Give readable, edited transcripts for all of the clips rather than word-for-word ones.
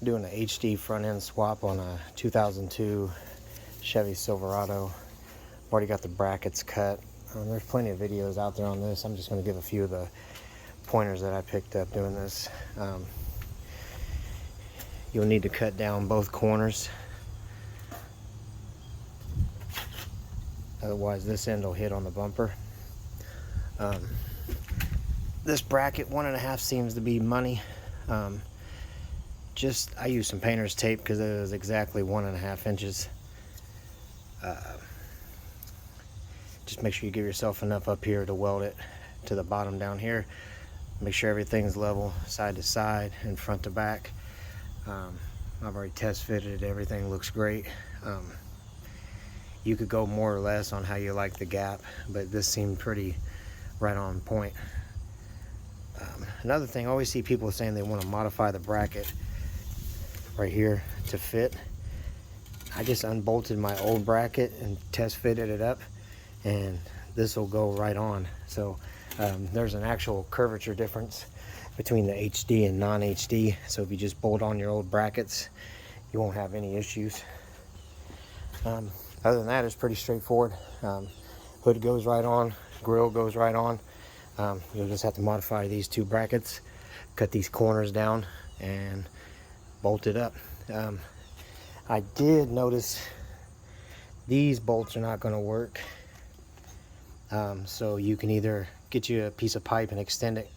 Doing an HD front end swap on a 2002 Chevy Silverado. I've already got the brackets cut. There's plenty of videos out there on this. I'm just going to give a few of the pointers that I picked up doing this. You'll need to cut down both corners, otherwise this end will hit on the bumper. This bracket 1.5 seems to be money. I used some painter's tape because it was exactly 1.5 inches. Just make sure you give yourself enough up here to weld it to the bottom down here. Make sure everything's level side to side and front to back. I've already test fitted it. Everything looks great. You could go more or less on how you like the gap, but this seemed pretty right on point. Another thing, I always see people saying they want to modify the bracket right here to fit. I just unbolted my old bracket and test fitted it up, and this will go right on. So there's an actual curvature difference between the HD and non-HD. So if you just bolt on your old brackets, you won't have any issues. Other than that, it's pretty straightforward. Hood goes right on, grill goes right on. You'll just have to modify these two brackets, cut these corners down, and bolt it up. I did notice these bolts are not going to work. So you can either get you a piece of pipe and extend it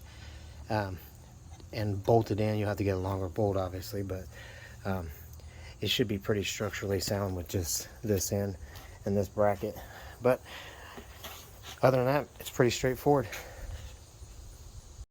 and bolt it in. You'll have to get a longer bolt, obviously, but it should be pretty structurally sound with just this end and this bracket. But other than that, it's pretty straightforward.